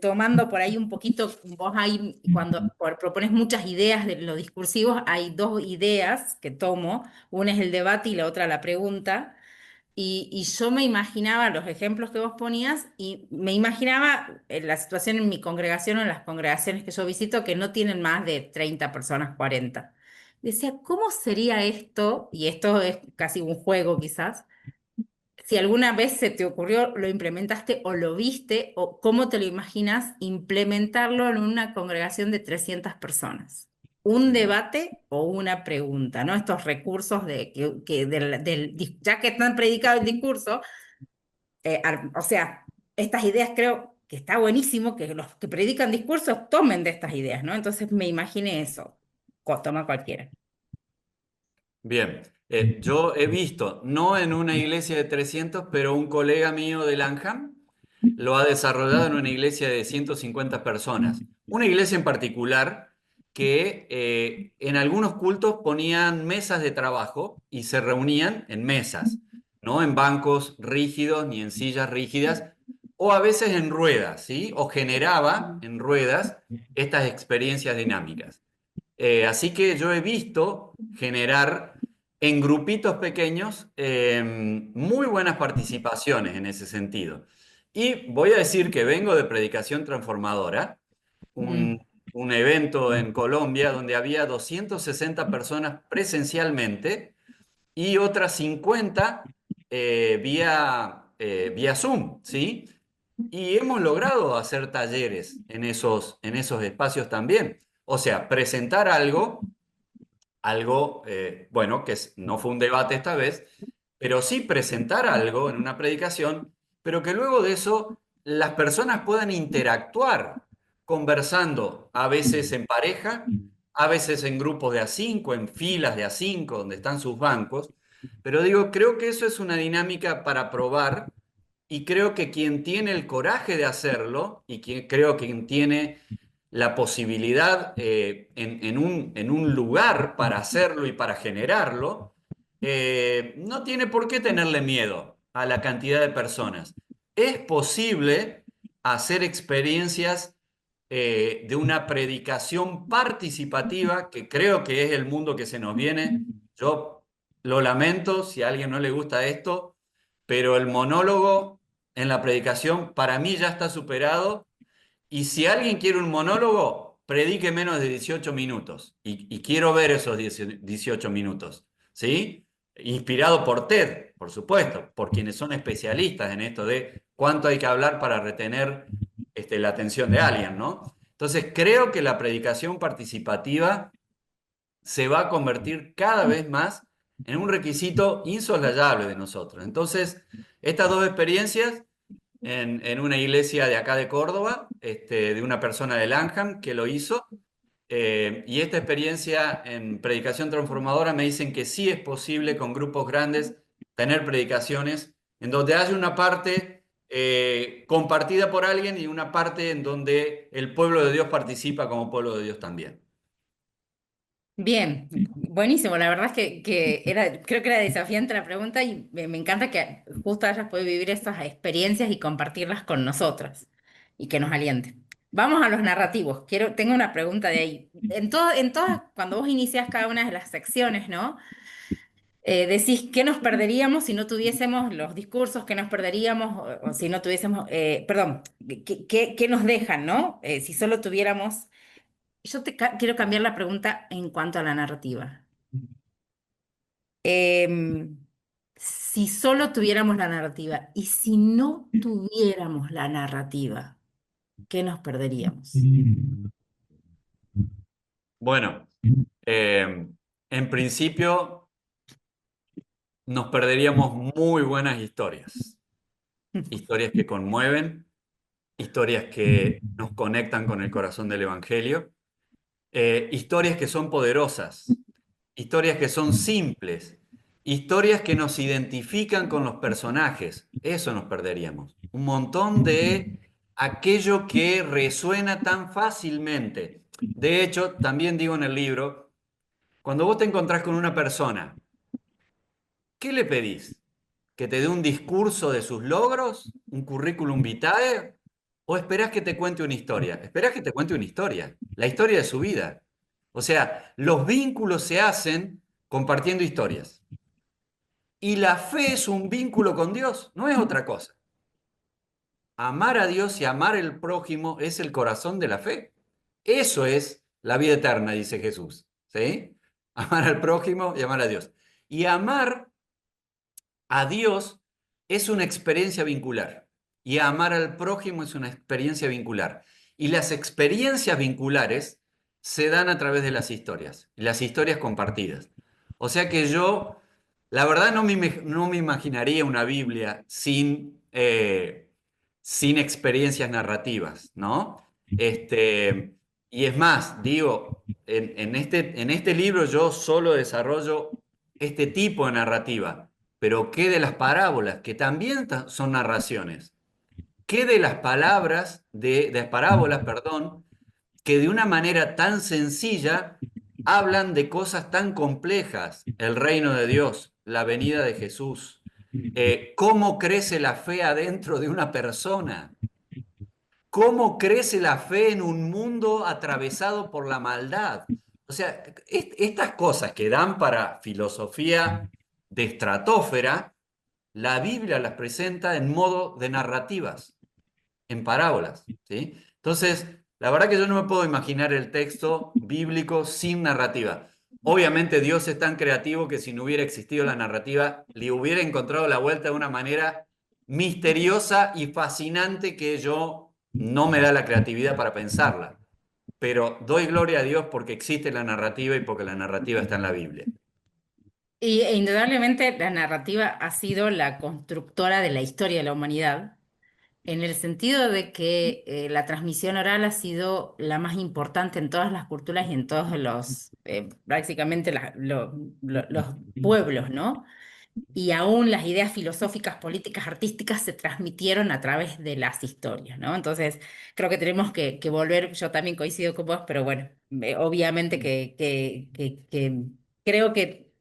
tomando por ahí un poquito, vos ahí, cuando propones muchas ideas de lo discursivos, hay dos ideas que tomo, una es el debate y la otra la pregunta, y yo me imaginaba los ejemplos que vos ponías y me imaginaba la situación en mi congregación o en las congregaciones que yo visito que no tienen más de 30 personas, 40. Decía, ¿cómo sería esto? Y esto es casi un juego quizás. Si alguna vez se te ocurrió, lo implementaste o lo viste, o cómo te lo imaginas implementarlo en una congregación de 300 personas. Un debate o una pregunta, ¿no? Estos recursos ya que están predicado el discurso, o sea, estas ideas creo que está buenísimo que los que predican discursos tomen de estas ideas, ¿no? Entonces me imaginé eso, toma cualquiera. Bien, yo he visto, no en una iglesia de 300, pero un colega mío de Lanham lo ha desarrollado en una iglesia de 150 personas. Una iglesia en particular que en algunos cultos ponían mesas de trabajo y se reunían en mesas, no en bancos rígidos ni en sillas rígidas, o a veces en ruedas, ¿sí? O generaba en ruedas estas experiencias dinámicas. Así que yo he visto generar en grupitos pequeños muy buenas participaciones en ese sentido. Y voy a decir que vengo de Predicación Transformadora, Mm. un evento en Colombia donde había 260 personas presencialmente y otras 50 vía Zoom, ¿sí? Y hemos logrado hacer talleres en esos espacios también. O sea, presentar algo, bueno, no fue un debate esta vez, pero sí presentar algo en una predicación, pero que luego de eso las personas puedan interactuar conversando, a veces en pareja, a veces en grupos de a cinco, en filas de a cinco, donde están sus bancos. Pero digo, creo que eso es una dinámica para probar y creo que quien tiene el coraje de hacerlo y creo que quien tiene la posibilidad en un lugar para hacerlo y para generarlo, no tiene por qué tenerle miedo a la cantidad de personas. Es posible hacer experiencias de una predicación participativa, que creo que es el mundo que se nos viene. Yo lo lamento si a alguien no le gusta esto, pero el monólogo en la predicación para mí ya está superado y si alguien quiere un monólogo, predique menos de 18 minutos. Y quiero ver esos 18 minutos, ¿sí? Inspirado por TED, por supuesto, por quienes son especialistas en esto de cuánto hay que hablar para retener la atención de alguien, ¿no? Entonces, creo que la predicación participativa se va a convertir cada vez más en un requisito insoslayable de nosotros. Entonces, estas dos experiencias en una iglesia de acá de Córdoba, de una persona de Langham que lo hizo. Y esta experiencia en predicación transformadora me dicen que sí es posible con grupos grandes tener predicaciones en donde haya una parte compartida por alguien y una parte en donde el pueblo de Dios participa como pueblo de Dios también. Bien, buenísimo. La verdad es que creo que era desafiante la pregunta y me encanta que justo hayas podido vivir estas experiencias y compartirlas con nosotras y que nos alienten. Vamos a los narrativos. Tengo una pregunta de ahí. En todas, cuando vos inicias cada una de las secciones, ¿no? Decís, ¿qué nos perderíamos si no tuviésemos los discursos? ¿Qué nos perderíamos o si no tuviésemos, perdón, qué nos dejan, ¿no? Si solo tuviéramos... quiero cambiar la pregunta en cuanto a la narrativa. Em, si solo tuviéramos la narrativa y si no tuviéramos la narrativa, ¿qué nos perderíamos? Bueno, en principio nos perderíamos muy buenas historias, historias que conmueven, historias que nos conectan con el corazón del Evangelio, historias que son poderosas, historias que son simples, historias que nos identifican con los personajes. Eso nos perderíamos. Un montón de aquello que resuena tan fácilmente. De hecho, también digo en el libro, cuando vos te encontrás con una persona, ¿qué le pedís? ¿Que te dé un discurso de sus logros? ¿Un currículum vitae? ¿O esperás que te cuente una historia? Esperás que te cuente una historia, la historia de su vida. O sea, los vínculos se hacen compartiendo historias. Y la fe es un vínculo con Dios, no es otra cosa. Amar a Dios y amar al prójimo es el corazón de la fe. Eso es la vida eterna, dice Jesús. ¿Sí? Amar al prójimo y amar a Dios. Y amar a Dios es una experiencia vincular y amar al prójimo es una experiencia vincular. Y las experiencias vinculares se dan a través de las historias, y las historias compartidas. O sea que yo, la verdad, no me imaginaría una Biblia sin experiencias narrativas, ¿no? Y es más, digo, en este libro yo solo desarrollo este tipo de narrativa. Pero ¿qué de las parábolas, que también son narraciones? ¿Qué de las palabras, de las parábolas, perdón, que de una manera tan sencilla hablan de cosas tan complejas? El reino de Dios, la venida de Jesús, cómo crece la fe adentro de una persona, cómo crece la fe en un mundo atravesado por la maldad. O sea, estas cosas que dan para filosofía de estratosfera, la Biblia las presenta en modo de narrativas, en parábolas, ¿sí? Entonces, la verdad que yo no me puedo imaginar el texto bíblico sin narrativa. Obviamente Dios es tan creativo que si no hubiera existido la narrativa, le hubiera encontrado la vuelta de una manera misteriosa y fascinante que yo no me da la creatividad para pensarla. Pero doy gloria a Dios porque existe la narrativa y porque la narrativa está en la Biblia. Indudablemente la narrativa ha sido la constructora de la historia de la humanidad. En el sentido de que la transmisión oral ha sido la más importante en todas las culturas y en todos los, prácticamente los pueblos, ¿no? Y aún las ideas filosóficas, políticas, artísticas se transmitieron a través de las historias, ¿no? Entonces, creo que tenemos que volver, yo también coincido con vos, pero bueno, obviamente que creo que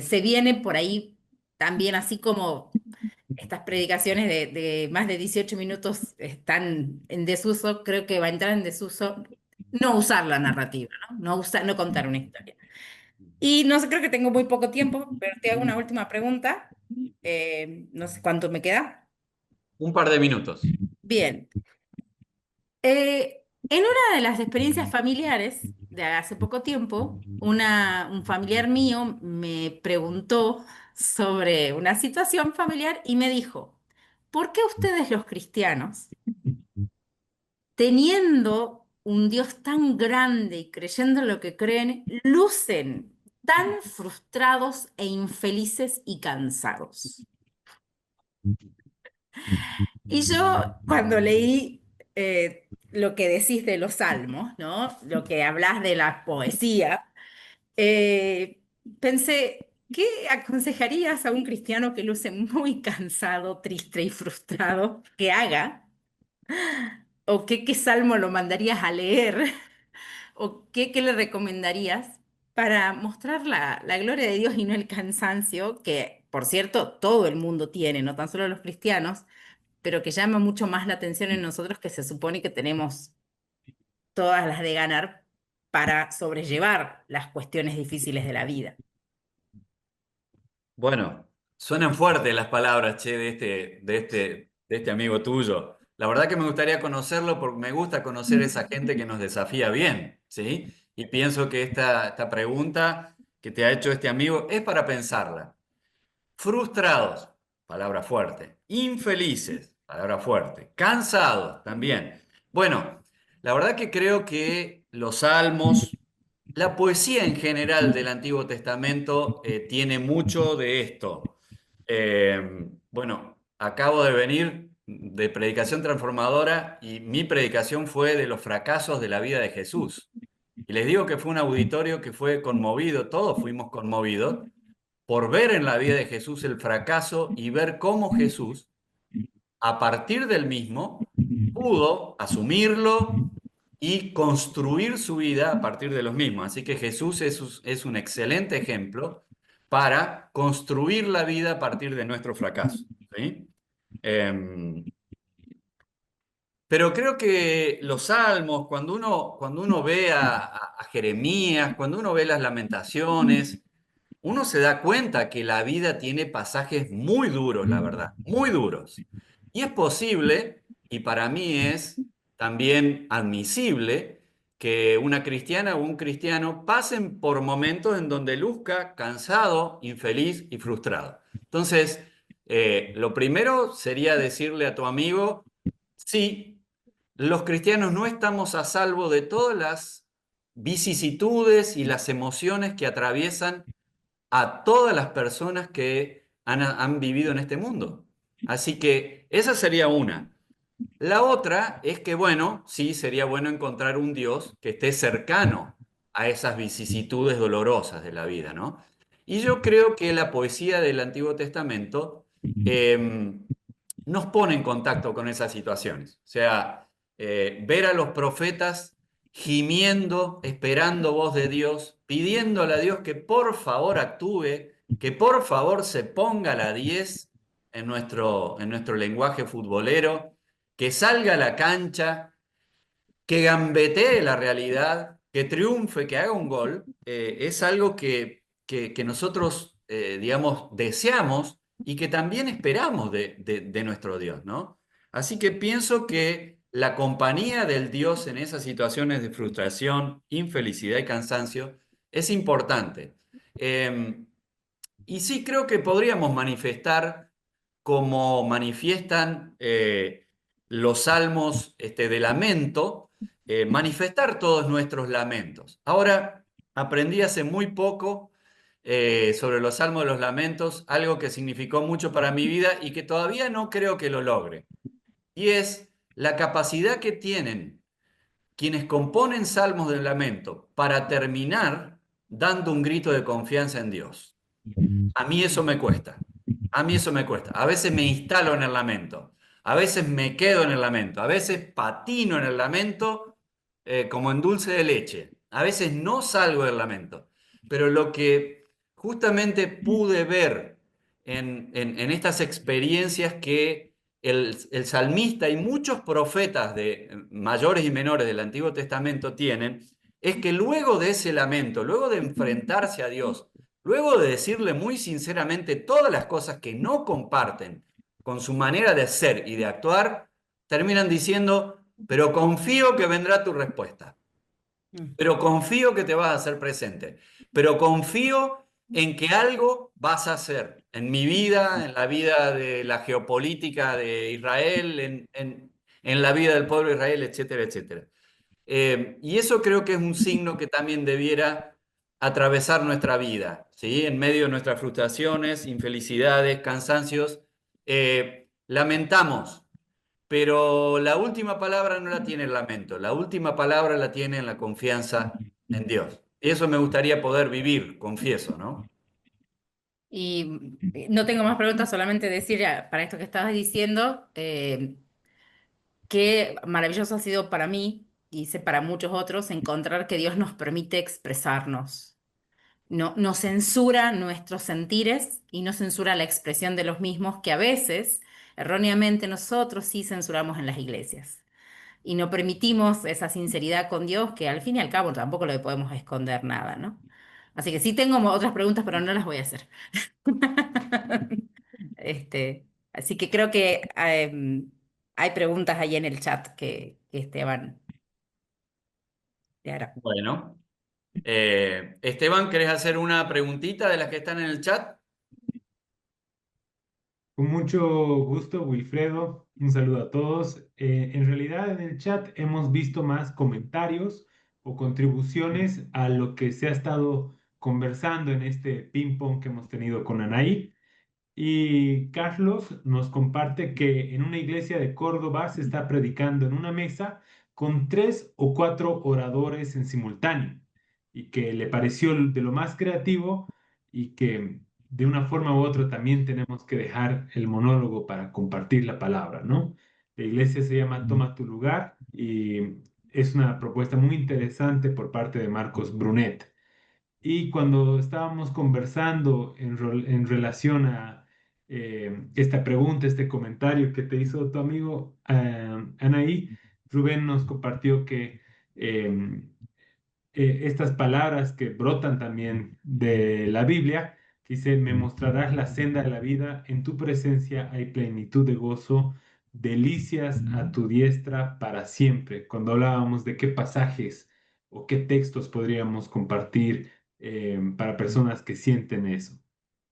se viene por ahí también, así como estas predicaciones de más de 18 minutos están en desuso, creo que va a entrar en desuso no usar la narrativa, ¿no? No contar una historia. Y no sé, creo que tengo muy poco tiempo, pero te hago una última pregunta. No sé cuánto me queda. Un par de minutos. Bien. En una de las experiencias familiares de hace poco tiempo, un familiar mío me preguntó sobre una situación familiar y me dijo, ¿por qué ustedes los cristianos, teniendo un Dios tan grande y creyendo en lo que creen, lucen tan frustrados e infelices y cansados? Y yo cuando leí lo que decís de los salmos, ¿no? Lo que hablas de la poesía, eh, pensé, ¿qué aconsejarías a un cristiano que luce muy cansado, triste y frustrado que haga? ¿O qué salmo lo mandarías a leer? ¿O qué le recomendarías para mostrar la gloria de Dios y no el cansancio que, por cierto, todo el mundo tiene, no tan solo los cristianos, pero que llama mucho más la atención en nosotros, que se supone que tenemos todas las de ganar para sobrellevar las cuestiones difíciles de la vida? Bueno, suenan fuertes las palabras, che, de este amigo tuyo. La verdad que me gustaría conocerlo porque me gusta conocer esa gente que nos desafía bien, ¿sí? Y pienso que esta pregunta que te ha hecho este amigo es para pensarla. Frustrados, palabra fuerte. Infelices, palabra fuerte. Cansados, también. Bueno, la verdad que creo que los salmos, la poesía en general del Antiguo Testamento tiene mucho de esto. Bueno, acabo de venir de predicación transformadora y mi predicación fue de los fracasos de la vida de Jesús. Y les digo que fue un auditorio que fue conmovido, todos fuimos conmovidos por ver en la vida de Jesús el fracaso y ver cómo Jesús, a partir del mismo, pudo asumirlo y construir su vida a partir de los mismos. Así que Jesús es un excelente ejemplo para construir la vida a partir de nuestro fracaso. ¿Sí? Em, pero creo que los salmos, cuando uno ve a Jeremías, cuando uno ve las lamentaciones, uno se da cuenta que la vida tiene pasajes muy duros, la verdad, muy duros. Y es posible, y para mí es también admisible, que una cristiana o un cristiano pasen por momentos en donde luzca cansado, infeliz y frustrado. Entonces, lo primero sería decirle a tu amigo, sí, los cristianos no estamos a salvo de todas las vicisitudes y las emociones que atraviesan a todas las personas que han vivido en este mundo. Así que esa sería una. La otra es que, bueno, sí, sería bueno encontrar un Dios que esté cercano a esas vicisitudes dolorosas de la vida, ¿no? Y yo creo que la poesía del Antiguo Testamento nos pone en contacto con esas situaciones. O sea, ver a los profetas gimiendo, esperando voz de Dios, pidiéndole a Dios que por favor actúe, que por favor se ponga la 10 en nuestro lenguaje futbolero, que salga a la cancha, que gambetee la realidad, que triunfe, que haga un gol, es algo que nosotros, digamos, deseamos y que también esperamos de nuestro Dios, ¿no? Así que pienso que la compañía del Dios en esas situaciones de frustración, infelicidad y cansancio es importante. Eh, y sí creo que podríamos manifestar como manifiestan los salmos de lamento, manifestar todos nuestros lamentos. Ahora, aprendí hace muy poco sobre los salmos de los lamentos, algo que significó mucho para mi vida y que todavía no creo que lo logre. y es la capacidad que tienen quienes componen salmos de lamento para terminar dando un grito de confianza en Dios. A mí eso me cuesta. A mí eso me cuesta. A veces me instalo en el lamento. A veces me quedo en el lamento. A veces patino en el lamento como en dulce de leche. A veces no salgo del lamento. Pero lo que justamente pude ver en estas experiencias que el salmista y muchos profetas de mayores y menores del Antiguo Testamento tienen, es que luego de ese lamento, luego de enfrentarse a Dios, luego de decirle muy sinceramente todas las cosas que no comparten con su manera de ser y de actuar, terminan diciendo, pero confío que vendrá tu respuesta, pero confío que te vas a hacer presente, pero confío en que algo vas a hacer en mi vida, en la vida de la geopolítica de Israel, en la vida del pueblo de Israel, etcétera, etcétera. Y eso creo que es un signo que también debiera atravesar nuestra vida, ¿sí? En medio de nuestras frustraciones, infelicidades, cansancios, lamentamos, pero la última palabra no la tiene el lamento, la última palabra la tiene en la confianza en Dios. Y eso me gustaría poder vivir, confieso, ¿no? Y no tengo más preguntas, solamente decir para esto que estabas diciendo, qué maravilloso ha sido para mí, y sé para muchos otros, encontrar que Dios nos permite expresarnos. No censura nuestros sentires y no censura la expresión de los mismos, que a veces, erróneamente, nosotros sí censuramos en las iglesias. Y no permitimos esa sinceridad con Dios, que al fin y al cabo tampoco le podemos esconder nada, ¿no? Así que sí tengo otras preguntas, pero no las voy a hacer. Así que creo que hay preguntas ahí en el chat que Esteban te hará. Bueno, Esteban, ¿querés hacer una preguntita de las que están en el chat? Con mucho gusto, Wilfredo. Un saludo a todos. En realidad, en el chat hemos visto más comentarios o contribuciones a lo que se ha estado conversando en este ping-pong que hemos tenido con Anaí. Y Carlos nos comparte que en una iglesia de Córdoba se está predicando en una mesa con 3 o 4 oradores en simultáneo y que le pareció de lo más creativo y que de una forma u otra también tenemos que dejar el monólogo para compartir la palabra, ¿no? La iglesia se llama Toma tu lugar y es una propuesta muy interesante por parte de Marcos Brunet. Y cuando estábamos conversando en relación a esta pregunta, este comentario que te hizo tu amigo Anaí, Rubén nos compartió que estas palabras que brotan también de la Biblia, dice, me mostrarás la senda de la vida, en tu presencia hay plenitud de gozo, delicias a tu diestra para siempre. Cuando hablábamos de qué pasajes o qué textos podríamos compartir para personas que sienten eso.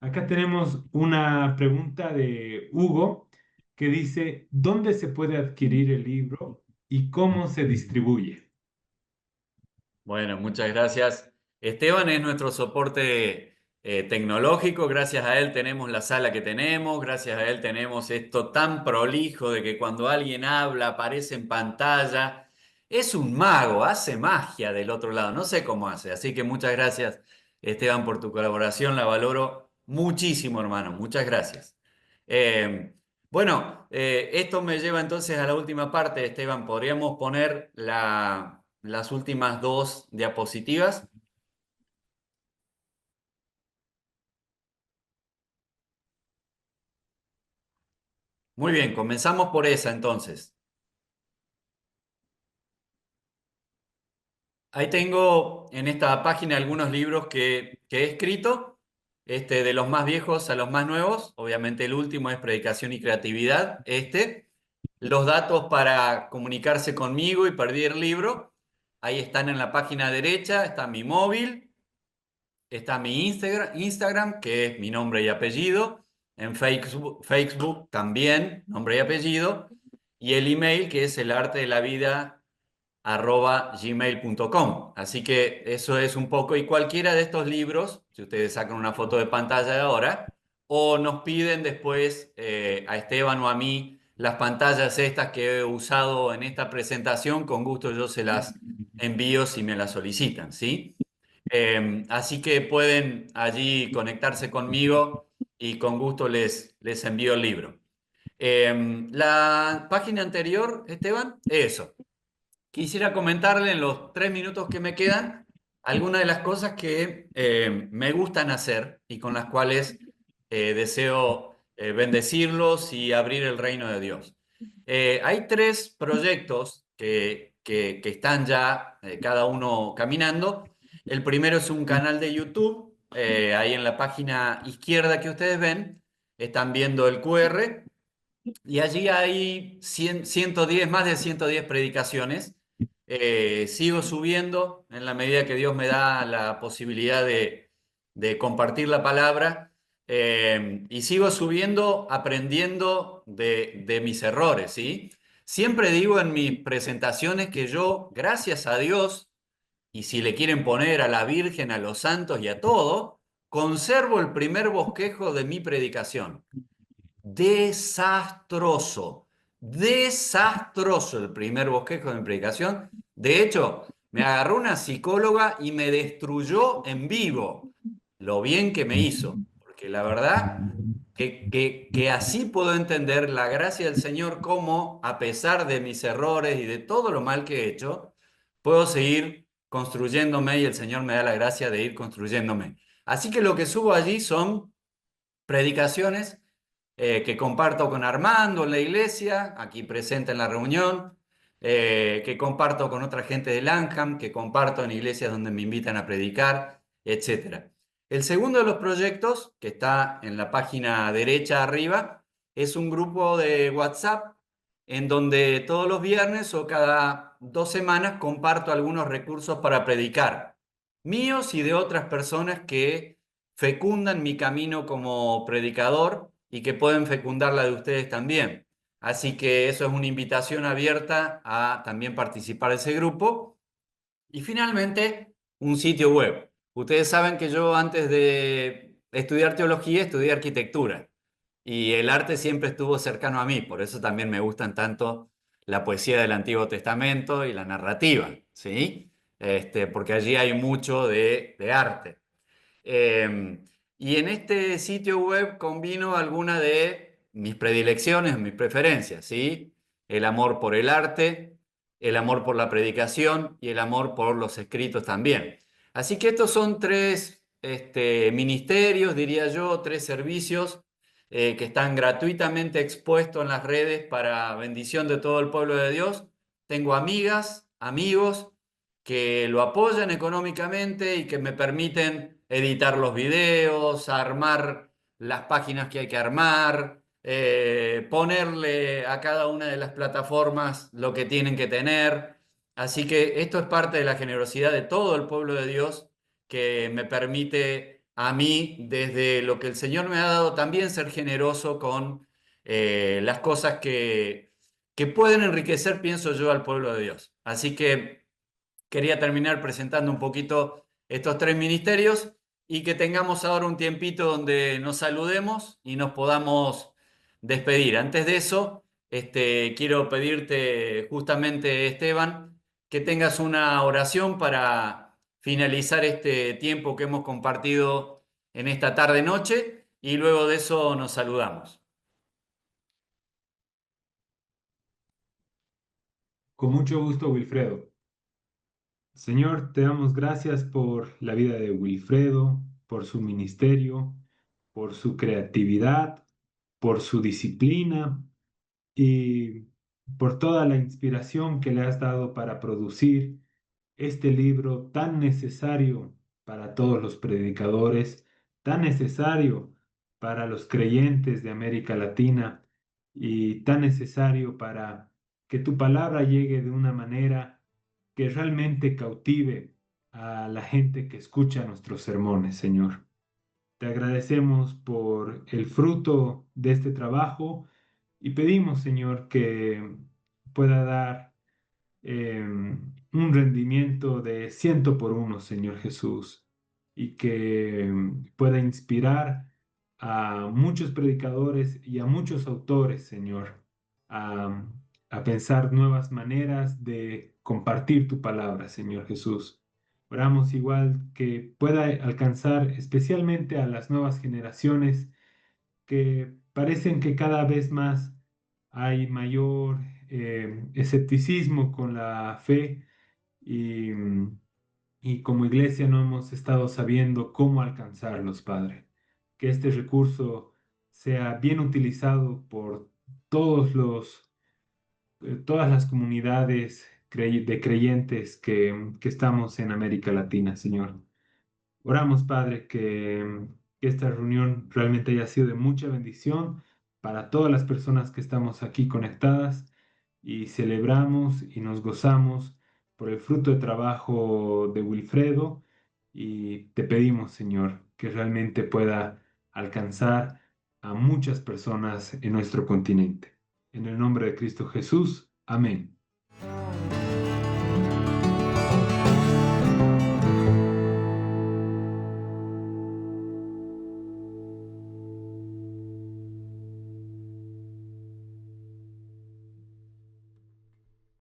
Acá tenemos una pregunta de Hugo que dice, ¿dónde se puede adquirir el libro y cómo se distribuye? Bueno, muchas gracias. Esteban es nuestro soporte tecnológico. Gracias a él tenemos la sala que tenemos. Gracias a él tenemos esto tan prolijo de que cuando alguien habla aparece en pantalla. Es un mago, hace magia del otro lado. No sé cómo hace. Así que muchas gracias, Esteban, por tu colaboración. La valoro muchísimo, hermano. Muchas gracias. Esto me lleva entonces a la última parte, Esteban. ¿Podríamos poner las últimas dos diapositivas? Muy bien, comenzamos por esa entonces. Ahí tengo en esta página algunos libros que he escrito, de los más viejos a los más nuevos. Obviamente el último es Predicación y Creatividad. Los datos para comunicarse conmigo y pedir el libro, ahí están en la página derecha, está mi móvil, está mi Instagram, que es mi nombre y apellido, en Facebook también, nombre y apellido, y el email, que es elartedelavida@gmail.com. Así que eso es un poco, y cualquiera de estos libros, si ustedes sacan una foto de pantalla de ahora, o nos piden después a Esteban o a mí las pantallas estas que he usado en esta presentación, con gusto yo se las envío si me las solicitan, ¿sí? Así que pueden allí conectarse conmigo y con gusto les envío el libro. La página anterior, Esteban, eso. Quisiera comentarle en los 3 minutos que me quedan algunas de las cosas que me gustan hacer y con las cuales deseo bendecirlos y abrir el reino de Dios. Hay 3 proyectos que están ya cada uno caminando. El primero es un canal de YouTube. Ahí en la página izquierda que ustedes ven, están viendo el QR y allí hay 110, más de 110 predicaciones. Sigo subiendo en la medida que Dios me da la posibilidad de compartir la palabra. Y sigo subiendo aprendiendo de mis errores, ¿sí? Siempre digo en mis presentaciones que yo, gracias a Dios, y si le quieren poner a la Virgen, a los santos y a todo, conservo el primer bosquejo de mi predicación. Desastroso, desastroso el primer bosquejo de mi predicación. De hecho, me agarró una psicóloga y me destruyó en vivo lo bien que me hizo. Porque la verdad que así puedo entender la gracia del Señor, como a pesar de mis errores y de todo lo mal que he hecho, puedo seguir construyéndome y el Señor me da la gracia de ir construyéndome. Así que lo que subo allí son predicaciones que comparto con Armando en la iglesia, aquí presente en la reunión, que comparto con otra gente de Lanham, que comparto en iglesias donde me invitan a predicar, etcétera. El segundo de los proyectos, que está en la página derecha arriba, es un grupo de WhatsApp en donde todos los viernes o cada 2 semanas comparto algunos recursos para predicar, míos y de otras personas que fecundan mi camino como predicador y que pueden fecundar la de ustedes también. Así que eso es una invitación abierta a también participar de ese grupo. Y finalmente, un sitio web. Ustedes saben que yo antes de estudiar teología estudié arquitectura y el arte siempre estuvo cercano a mí, por eso también me gustan tanto la poesía del Antiguo Testamento y la narrativa, ¿sí? Porque allí hay mucho de arte. Eh, y en este sitio web combino algunas de mis predilecciones, mis preferencias, ¿sí? El amor por el arte, el amor por la predicación y el amor por los escritos también. Así que estos son 3 ministerios, diría yo, 3 servicios que están gratuitamente expuestos en las redes para bendición de todo el pueblo de Dios. Tengo amigas, amigos que lo apoyan económicamente y que me permiten editar los videos, armar las páginas que hay que armar, ponerle a cada una de las plataformas lo que tienen que tener. Así que esto es parte de la generosidad de todo el pueblo de Dios que me permite a mí, desde lo que el Señor me ha dado, también ser generoso con las cosas que pueden enriquecer, pienso yo, al pueblo de Dios. Así que quería terminar presentando un poquito estos 3 ministerios y que tengamos ahora un tiempito donde nos saludemos y nos podamos despedir. Antes de eso, quiero pedirte justamente, Esteban, que tengas una oración para finalizar este tiempo que hemos compartido en esta tarde-noche y luego de eso nos saludamos. Con mucho gusto, Wilfredo. Señor, te damos gracias por la vida de Wilfredo, por su ministerio, por su creatividad, por su disciplina y por toda la inspiración que le has dado para producir este libro tan necesario para todos los predicadores, tan necesario para los creyentes de América Latina y tan necesario para que tu palabra llegue de una manera que realmente cautive a la gente que escucha nuestros sermones, Señor. Te agradecemos por el fruto de este trabajo y pedimos, Señor, que pueda dar un rendimiento de 100 por 1, Señor Jesús, y que pueda inspirar a muchos predicadores y a muchos autores, Señor, a, a pensar nuevas maneras de compartir tu palabra, Señor Jesús. Oramos igual que pueda alcanzar especialmente a las nuevas generaciones que parecen que cada vez más hay mayor escepticismo con la fe y, y como iglesia no hemos estado sabiendo cómo alcanzarlos, Padre. Que este recurso sea bien utilizado por todos todas las comunidades de creyentes que estamos en América Latina, Señor. Oramos, Padre, que esta reunión realmente haya sido de mucha bendición para todas las personas que estamos aquí conectadas y celebramos y nos gozamos por el fruto de trabajo de Wilfredo y te pedimos, Señor, que realmente pueda alcanzar a muchas personas en nuestro continente. En el nombre de Cristo Jesús, amén.